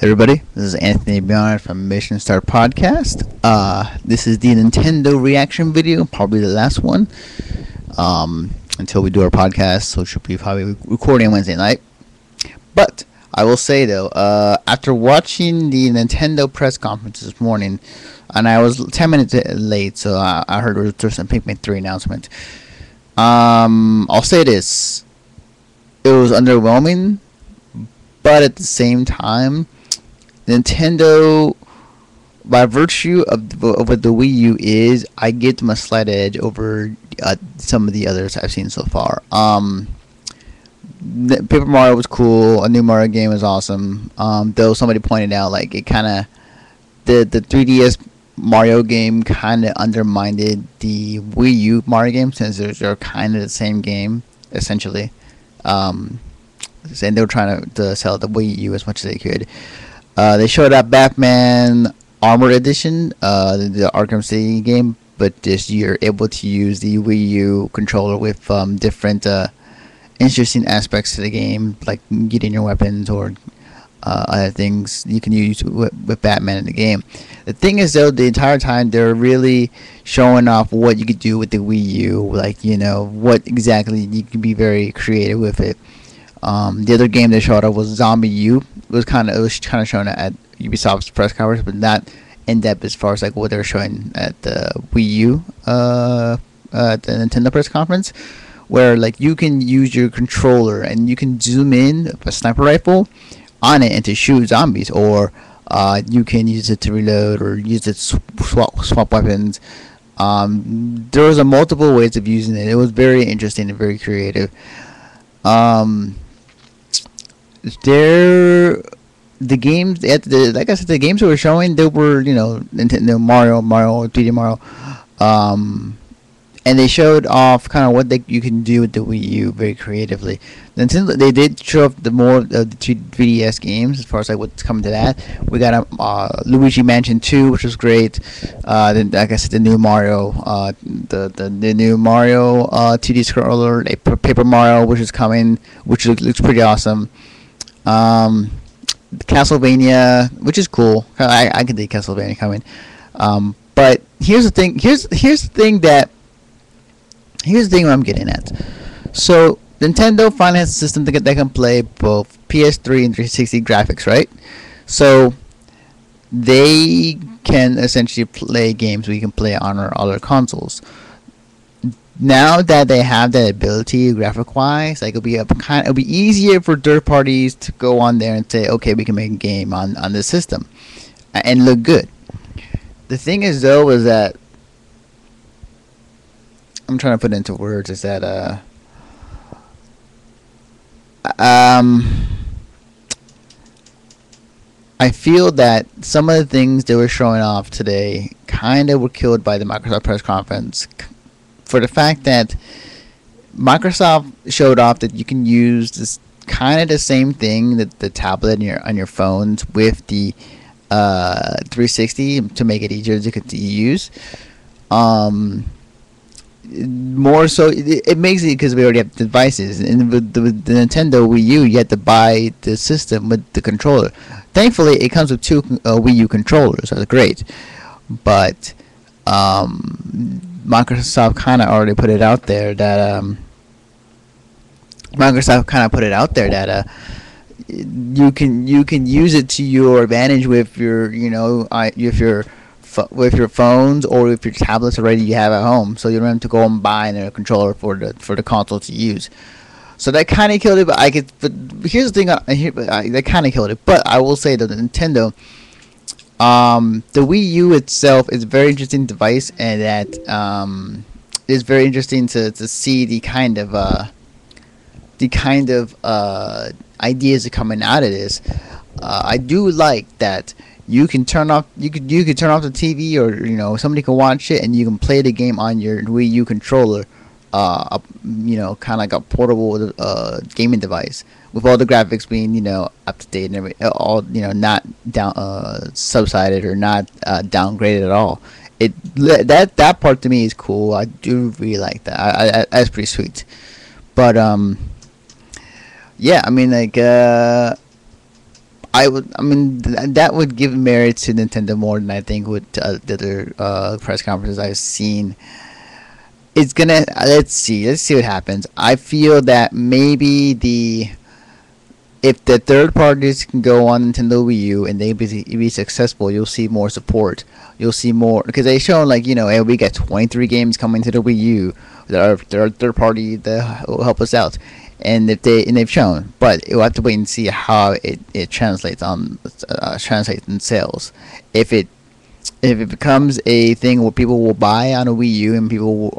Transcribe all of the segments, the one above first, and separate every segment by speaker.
Speaker 1: Everybody, this is Anthony Beyond from Mission Start Podcast. This is the Nintendo reaction video, probably the last one, until we do our podcast, which will be probably recording Wednesday night. But I will say though, after watching the Nintendo press conference this morning, and I was 10 minutes late, so I heard there was some Pikmin 3 announcement. I'll say this: it was underwhelming, but at the same time, Nintendo, by virtue of what the Wii U is, I give them a slight edge over some of the others I've seen so far. Paper Mario was cool. A new Mario game was awesome. Though somebody pointed out, like, it kind of, the 3DS Mario game kind of undermined the Wii U Mario game, since they're kind of the same game essentially. And they were trying to sell the Wii U as much as they could. They showed up Batman Armored Edition, the Arkham City game, but just you're able to use the Wii U controller with different interesting aspects to the game, like getting your weapons or other things you can use with Batman in the game. The thing is, though, the entire time they're really showing off what you could do with the Wii U, like, you know, what exactly you can be very creative with it. The other game they showed up was Zombie U. It was kind of shown at Ubisoft's press conference, but not in depth as far as like what they were showing at the Wii U, at the Nintendo press conference, where like you can use your controller and you can zoom in with a sniper rifle on it and to shoot zombies, or you can use it to reload or use it to swap weapons. There was multiple ways of using it. It was very interesting and very creative. The games like I said, the games they were showing, they were, you know, Nintendo Mario, 3D Mario, and they showed off kind of what you can do with the Wii U very creatively. Nintendo, they did show off the more of the 3DS games as far as like what's coming to that. We got Luigi Mansion 2, which was great. Then, like I said, the new Mario, the new Mario 2D scroller, Paper Mario, which is coming, which looks pretty awesome. Castlevania, which is cool. I can think Castlevania coming. But here's the thing. Here's the thing I'm getting at. So Nintendo finally has a system that can play both PS3 and 360 graphics, right? So they can essentially play games we can play on our other consoles. Now that they have that ability graphic-wise, like it'll be easier for third parties to go on there and say, okay, we can make a game on this system and look good. The thing is, though, is that I'm trying to put it into words. Is that I feel that some of the things they were showing off today kind of were killed by the Microsoft press conference, for the fact that Microsoft showed off that you can use this kind of the same thing, that the tablet on your phones with the 360 to make it easier to use. More so, it makes it because we already have devices, and with the Nintendo Wii U, you have to buy the system with the controller. Thankfully, it comes with two Wii U controllers, so that's great. But Microsoft kind of already put it out there that you can use it to your advantage with your, you know, with your phones or with your tablets already you have at home, so you don't have to go and buy a controller for the console to use. So that kind of killed it. But here's the thing, that kind of killed it. But I will say that the Nintendo, the Wii U itself is a very interesting device, and that it's very interesting to see the kind of ideas that are coming out of this. I do like that you can turn off the TV, or, you know, somebody can watch it and you can play the game on your Wii U controller. You know, kind of like a portable gaming device, with all the graphics being, you know, up to date and everything, all, you know, not down subsided or not downgraded at all. That part to me is cool. I do really like that. That's pretty sweet. But yeah, I mean, like I mean, that would give merit to Nintendo more than I think with the other press conferences I've seen. It's gonna let's see what happens. I feel that maybe the if the third parties can go on Nintendo Wii U and they be successful, you'll see more support. You'll see more because they shown like hey, we got 23 games coming to the Wii U that are third party that will help us out, and if they've shown, but we'll have to wait and see how it translates on translates in sales. If it becomes a thing where people will buy on a Wii U and people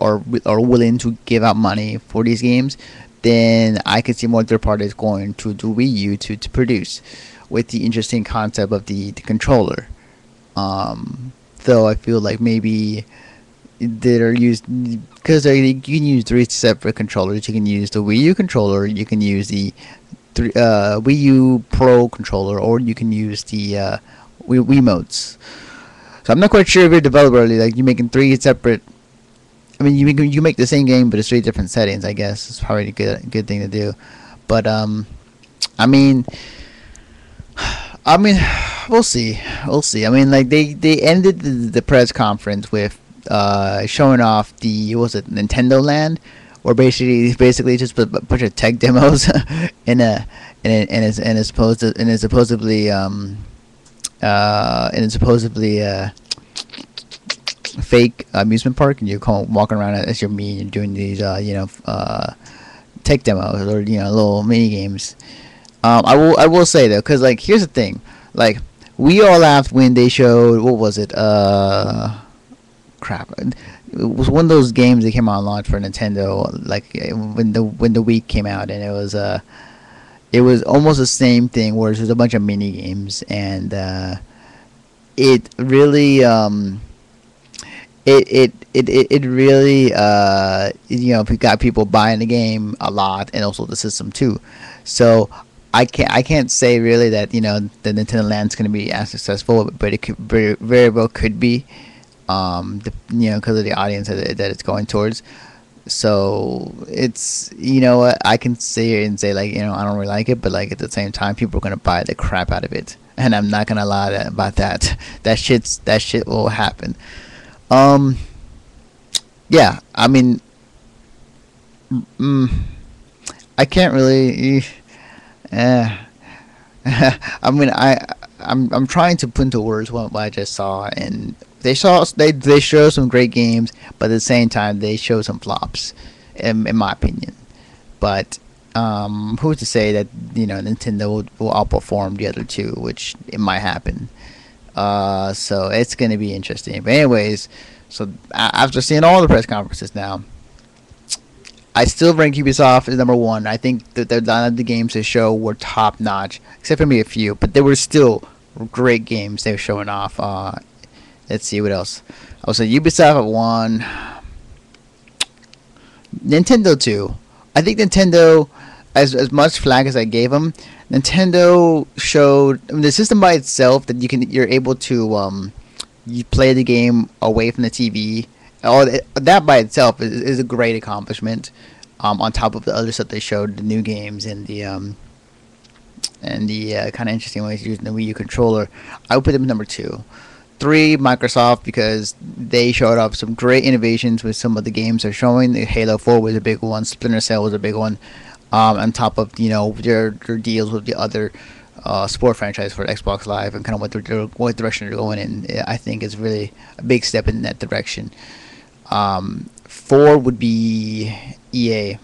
Speaker 1: are willing to give out money for these games, then I can see more third parties going to the Wii U to produce with the interesting concept of the controller. Though I feel like maybe they're used because you can use three separate controllers. You can use the Wii U controller, you can use the Wii U Pro controller, or you can use the Wiimotes. So I'm not quite sure if you're a developer, like you're making three separate. I mean, you make the same game, but it's three different settings. I guess it's probably a good thing to do. But I mean, we'll see. We'll see. I mean, like they ended the press conference with showing off the what was it Nintendo Land, or basically just a bunch of tech demos in a supposedly fake amusement park, and you're walking around as you're me and doing these tech demos or little mini games. I will say though, because like here's the thing, like we all laughed when they showed what was it crap. It was one of those games that came out on launch for Nintendo, like when the Wii came out, and it was almost the same thing, where there's a bunch of mini games, and it really it really got people buying the game a lot, and also the system too. So I can't say really that the Nintendo Land's going to be as successful, but it could very well could be, because of the audience that it's going towards. So it's I can sit here and say like I don't really like it, but like at the same time people are gonna buy the crap out of it, and I'm not gonna lie about that. That shit will happen. Yeah, I mean, I can't really. I mean, I'm trying to put into words what I just saw, and they show some great games, but at the same time they show some flops, in my opinion. But who's to say that Nintendo will outperform the other two, which it might happen. So it's gonna be interesting. But anyways, so after seeing all the press conferences now, I still rank Ubisoft as number one. I think that none of the games they show were top notch, except for maybe a few, but they were still great games they were showing off. Let's see what else. I would say Ubisoft at 1, Nintendo 2. I think Nintendo, as much flack as I gave them, Nintendo showed the system by itself that you're able to you play the game away from the TV. That by itself is a great accomplishment. On top of the other stuff they showed, the new games and the kind of interesting ways using the Wii U controller, I would put them number 2. 3, Microsoft, because they showed off some great innovations with some of the games they're showing. The Halo 4 was a big one. Splinter Cell was a big one. On top of their deals with the other sport franchise for Xbox Live, and kind of what direction they're going in, I think is really a big step in that direction. 4 would be EA.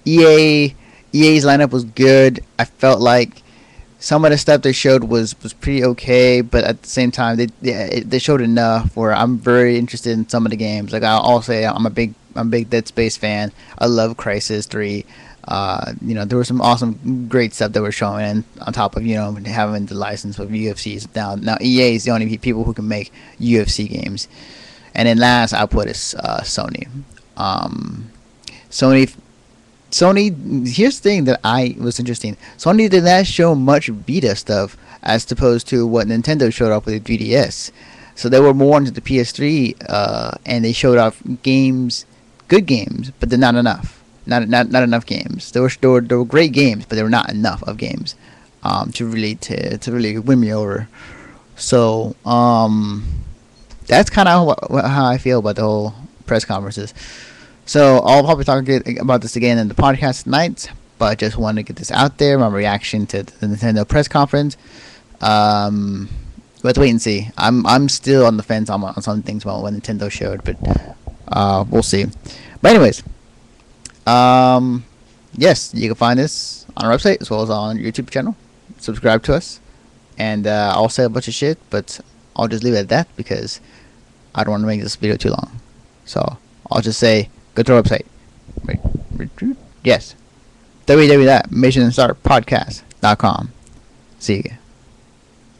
Speaker 1: EA's lineup was good. I felt like some of the stuff they showed was pretty okay, but at the same time they showed enough where I'm very interested in some of the games. Like I'll say I'm a big Dead Space fan. I love Crysis 3. There was some awesome great stuff that were showing, and on top of having the license with UFCs. Now EA is the only people who can make UFC games. And then last I'll put is Sony. Sony, here's the thing that was interesting. Sony did not show much Vita stuff as opposed to what Nintendo showed off with the 3DS. So they were more into the PS3, and they showed off games, good games, but they're not enough. Not enough games. There were great games, but there were not enough of games. to really win me over. So that's kind of how I feel about the whole press conferences. So I'll probably talk about this again in the podcast tonight, but I just want to get this out there. My reaction to the Nintendo press conference. Let's wait and see. I'm still on the fence on some things about what Nintendo showed, but we'll see. But anyways, yes, you can find this on our website as well as on our YouTube channel. Subscribe to us, and I'll say a bunch of shit, but I'll just leave it at that because I don't want to make this video too long. So I'll just say, go to our website. Yes, www.missionstartpodcast.com. See you again.